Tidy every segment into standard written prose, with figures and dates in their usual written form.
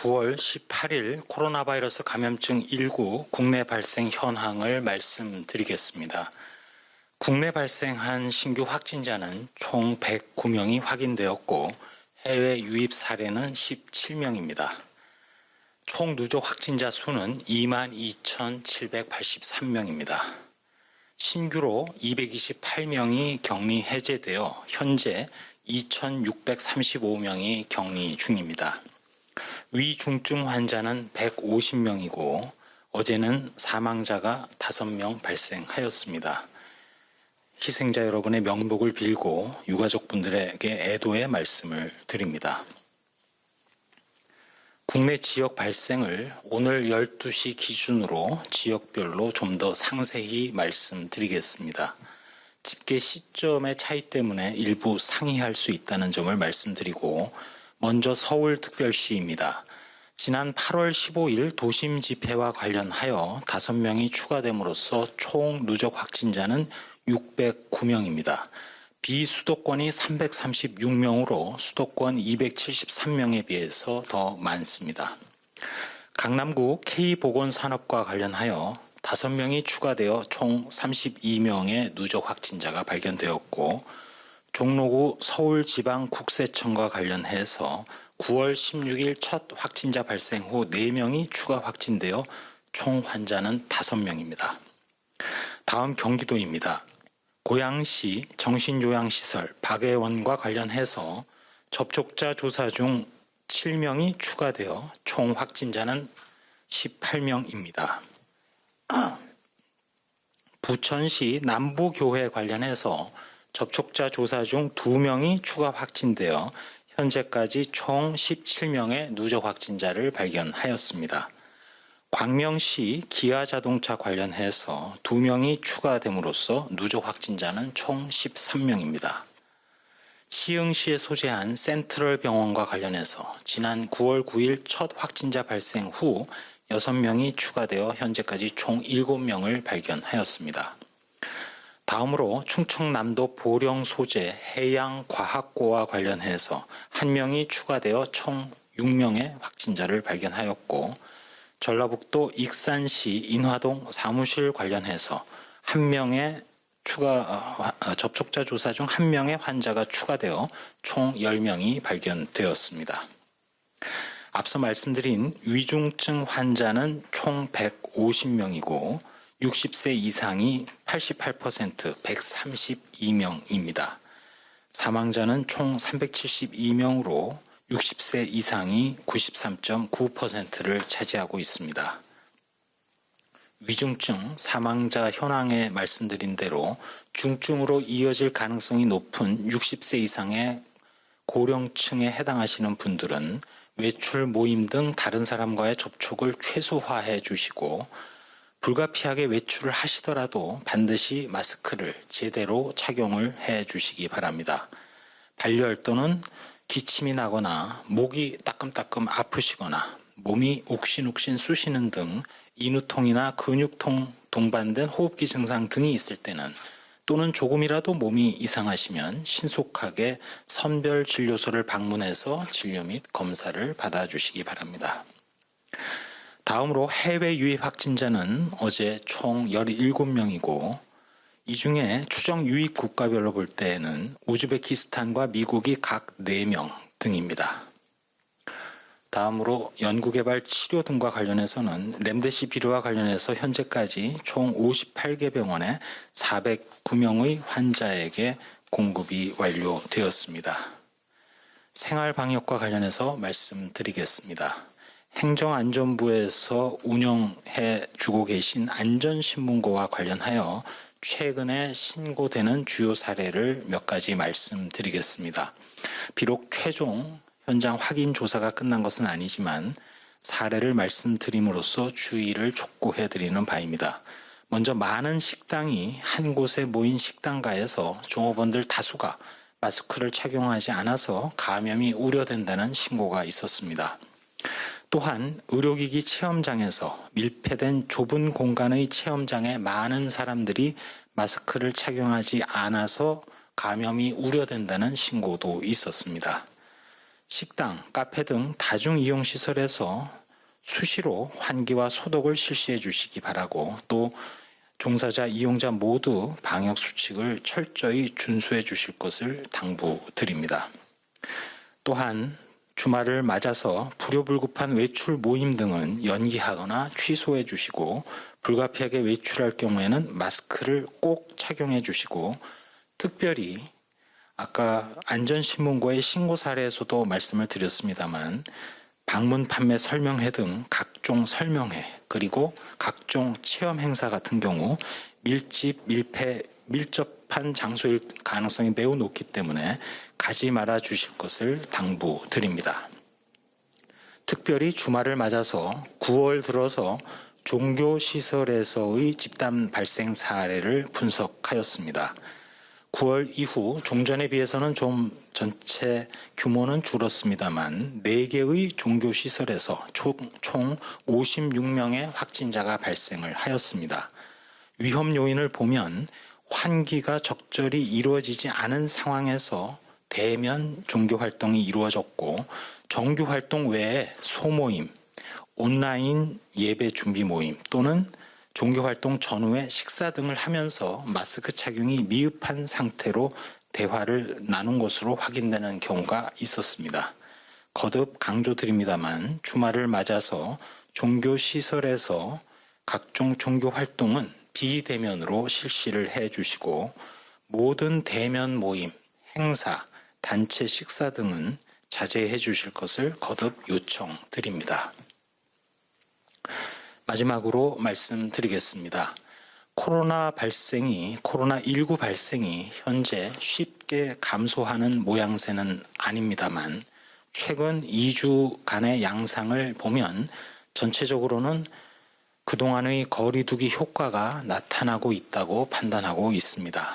9월 18일 코로나 바이러스 감염증 19 국내 발생 현황을 말씀드리겠습니다. 국내 발생한 신규 확진자는 총 109명이 확인되었고 해외 유입 사례는 17명입니다. 총 누적 확진자 수는 22,783명입니다. 신규로 228명이 격리 해제되어 현재 2,635명이 격리 중입니다. 위중증 환자는 150명이고 어제는 사망자가 5명 발생하였습니다. 희생자 여러분의 명복을 빌고 유가족분들에게 애도의 말씀을 드립니다. 국내 지역 발생을 오늘 12시 기준으로 지역별로 좀 더 상세히 말씀드리겠습니다. 집계 시점의 차이 때문에 일부 상이할 수 있다는 점을 말씀드리고 먼저 서울특별시입니다. 지난 8월 15일 도심 집회와 관련하여 5명이 추가됨으로써 총 누적 확진자는 609명입니다. 비수도권이 336명으로 수도권 273명에 비해서 더 많습니다. 강남구 K보건산업과 관련하여 5명이 추가되어 총 32명의 누적 확진자가 발견되었고 종로구 서울지방국세청과 관련해서 9월 16일 첫 확진자 발생 후 4명이 추가 확진되어 총 환자는 5명입니다. 다음 경기도입니다. 고양시 정신요양시설 박애원과 관련해서 접촉자 조사 중 7명이 추가되어 총 확진자는 18명입니다. 부천시 남부교회 관련해서 접촉자 조사 중 2명이 추가 확진되어 현재까지 총 17명의 누적 확진자를 발견하였습니다. 광명시 기아자동차 관련해서 2명이 추가됨으로써 누적 확진자는 총 13명입니다. 시흥시에 소재한 센트럴병원과 관련해서 지난 9월 9일 첫 확진자 발생 후 6명이 추가되어 현재까지 총 7명을 발견하였습니다. 다음으로 충청남도 보령 소재 해양과학고와 관련해서 1명이 추가되어 총 6명의 확진자를 발견하였고 전라북도 익산시 인화동 사무실 관련해서 1명의 접촉자 조사 중 1명의 환자가 추가되어 총 10명이 발견되었습니다. 앞서 말씀드린 위중증 환자는 총 150명이고 60세 이상이 88% 132명입니다. 사망자는 총 372명으로 60세 이상이 93.9%를 차지하고 있습니다. 위중증 사망자 현황에 말씀드린 대로 중증으로 이어질 가능성이 높은 60세 이상의 고령층에 해당하시는 분들은 외출, 모임 등 다른 사람과의 접촉을 최소화해 주시고 불가피하게 외출을 하시더라도 반드시 마스크를 제대로 착용을 해 주시기 바랍니다. 발열 또는 기침이 나거나 목이 따끔따끔 아프시거나 몸이 욱신욱신 쑤시는 등 인후통이나 근육통 동반된 호흡기 증상 등이 있을 때는 또는 조금이라도 몸이 이상하시면 신속하게 선별진료소를 방문해서 진료 및 검사를 받아주시기 바랍니다. 다음으로 해외 유입 확진자는 어제 총 17명이고 이 중에 추정 유입 국가별로 볼 때에는 우즈베키스탄과 미국이 각 4명 등입니다. 다음으로 연구개발 치료 등과 관련해서는 렘데시비르와 관련해서 현재까지 총 58개 병원에 409명의 환자에게 공급이 완료되었습니다. 생활방역과 관련해서 말씀드리겠습니다. 행정안전부에서 운영해 주고 계신 안전신문고와 관련하여 최근에 신고되는 주요 사례를 몇 가지 말씀드리겠습니다. 비록 최종 현장 확인 조사가 끝난 것은 아니지만 사례를 말씀드림으로써 주의를 촉구해 드리는 바입니다. 먼저 많은 식당이 한 곳에 모인 식당가에서 종업원들 다수가 마스크를 착용하지 않아서 감염이 우려된다는 신고가 있었습니다. 또한 의료기기 체험장에서 밀폐된 좁은 공간의 체험장에 많은 사람들이 마스크를 착용하지 않아서 감염이 우려된다는 신고도 있었습니다. 식당, 카페 등 다중이용시설에서 수시로 환기와 소독을 실시해 주시기 바라고, 또 종사자, 이용자 모두 방역수칙을 철저히 준수해 주실 것을 당부드립니다. 또한 주말을 맞아서 불효불급한 외출 모임 등은 연기하거나 취소해 주시고, 불가피하게 외출할 경우에는 마스크를 꼭 착용해 주시고, 특별히 아까 안전신문고의 신고 사례에서도 말씀을 드렸습니다만, 방문 판매 설명회 등 각종 설명회, 그리고 각종 체험 행사 같은 경우 밀집, 밀폐, 밀접한 장소일 가능성이 매우 높기 때문에 가지 말아 주실 것을 당부드립니다. 특별히 주말을 맞아서 9월 들어서 종교시설에서의 집단 발생 사례를 분석하였습니다. 9월 이후 종전에 비해서는 좀 전체 규모는 줄었습니다만 4개의 종교시설에서 총 56명의 확진자가 발생을 하였습니다. 위험 요인을 보면 환기가 적절히 이루어지지 않은 상황에서 대면 종교활동이 이루어졌고, 정규활동 외에 소모임, 온라인 예배 준비 모임 또는 종교활동 전후에 식사 등을 하면서 마스크 착용이 미흡한 상태로 대화를 나눈 것으로 확인되는 경우가 있었습니다. 거듭 강조드립니다만 주말을 맞아서 종교시설에서 각종 종교활동은 비대면으로 실시를 해 주시고, 모든 대면 모임, 행사, 단체 식사 등은 자제해 주실 것을 거듭 요청드립니다. 마지막으로 말씀드리겠습니다. 코로나19 발생이 현재 쉽게 감소하는 모양새는 아닙니다만, 최근 2주간의 양상을 보면 전체적으로는 그동안의 거리두기 효과가 나타나고 있다고 판단하고 있습니다.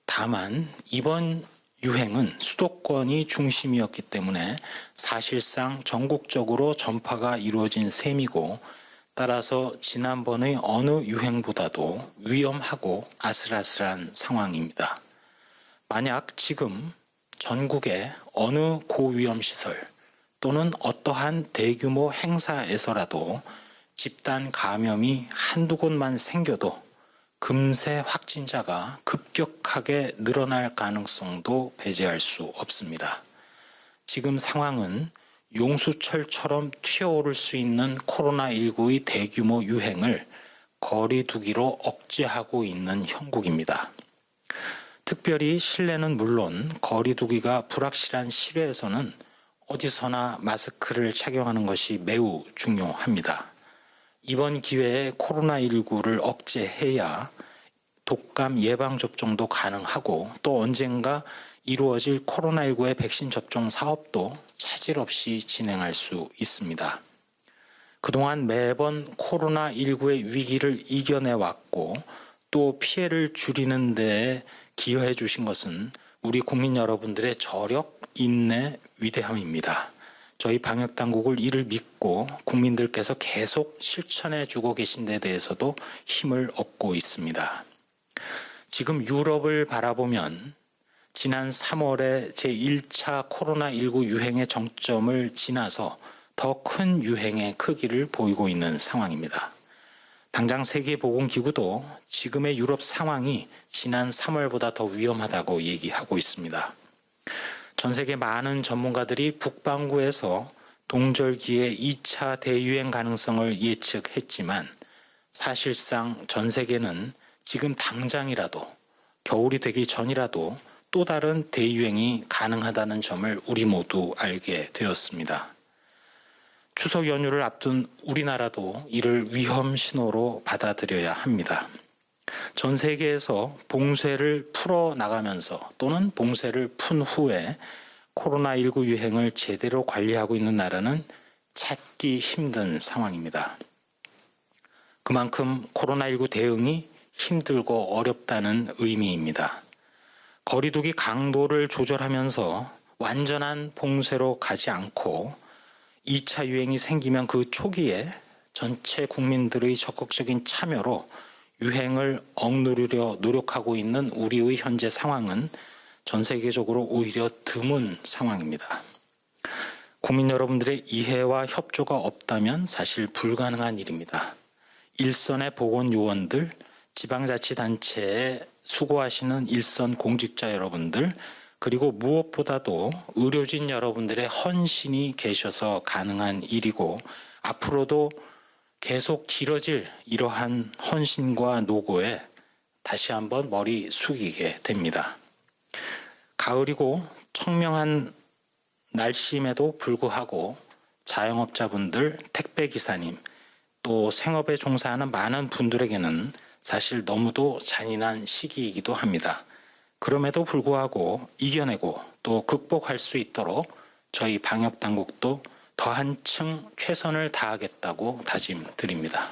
다만 이번 유행은 수도권이 중심이었기 때문에 사실상 전국적으로 전파가 이루어진 셈이고, 따라서 지난번의 어느 유행보다도 위험하고 아슬아슬한 상황입니다. 만약 지금 전국의 어느 고위험시설 또는 어떠한 대규모 행사에서라도 집단 감염이 한두 곳만 생겨도 금세 확진자가 급격하게 늘어날 가능성도 배제할 수 없습니다. 지금 상황은 용수철처럼 튀어오를 수 있는 코로나19의 대규모 유행을 거리두기로 억제하고 있는 형국입니다. 특별히 실내는 물론 거리두기가 불확실한 실외에서는 어디서나 마스크를 착용하는 것이 매우 중요합니다. 이번 기회에 코로나19를 억제해야 독감 예방접종도 가능하고, 또 언젠가 이루어질 코로나19의 백신 접종 사업도 차질 없이 진행할 수 있습니다. 그동안 매번 코로나19의 위기를 이겨내왔고, 또 피해를 줄이는 데 기여해 주신 것은 우리 국민 여러분들의 저력, 인내, 위대함입니다. 저희 방역당국을 이를 믿고 국민들께서 계속 실천해 주고 계신 데 대해서도 힘을 얻고 있습니다. 지금 유럽을 바라보면 지난 3월에 제1차 코로나19 유행의 정점을 지나서 더 큰 유행의 크기를 보이고 있는 상황입니다. 당장 세계보건기구도 지금의 유럽 상황이 지난 3월보다 더 위험하다고 얘기하고 있습니다. 전 세계 많은 전문가들이 북반구에서 동절기에 2차 대유행 가능성을 예측했지만, 사실상 전 세계는 지금 당장이라도, 겨울이 되기 전이라도 또 다른 대유행이 가능하다는 점을 우리 모두 알게 되었습니다. 추석 연휴를 앞둔 우리나라도 이를 위험 신호로 받아들여야 합니다. 전 세계에서 봉쇄를 풀어나가면서 또는 봉쇄를 푼 후에 코로나19 유행을 제대로 관리하고 있는 나라는 찾기 힘든 상황입니다. 그만큼 코로나19 대응이 힘들고 어렵다는 의미입니다. 거리두기 강도를 조절하면서 완전한 봉쇄로 가지 않고 2차 유행이 생기면 그 초기에 전체 국민들의 적극적인 참여로 유행을 억누르려 노력하고 있는 우리의 현재 상황은 전 세계적으로 오히려 드문 상황입니다. 국민 여러분들의 이해와 협조가 없다면 사실 불가능한 일입니다. 일선의 보건요원들, 지방자치단체에 수고하시는 일선 공직자 여러분들, 그리고 무엇보다도 의료진 여러분들의 헌신이 계셔서 가능한 일이고, 앞으로도 계속 길어질 이러한 헌신과 노고에 다시 한번 머리 숙이게 됩니다. 가을이고 청명한 날씨임에도 불구하고 자영업자분들, 택배기사님, 또 생업에 종사하는 많은 분들에게는 사실 너무도 잔인한 시기이기도 합니다. 그럼에도 불구하고 이겨내고 또 극복할 수 있도록 저희 방역당국도 더 한층 최선을 다하겠다고 다짐드립니다.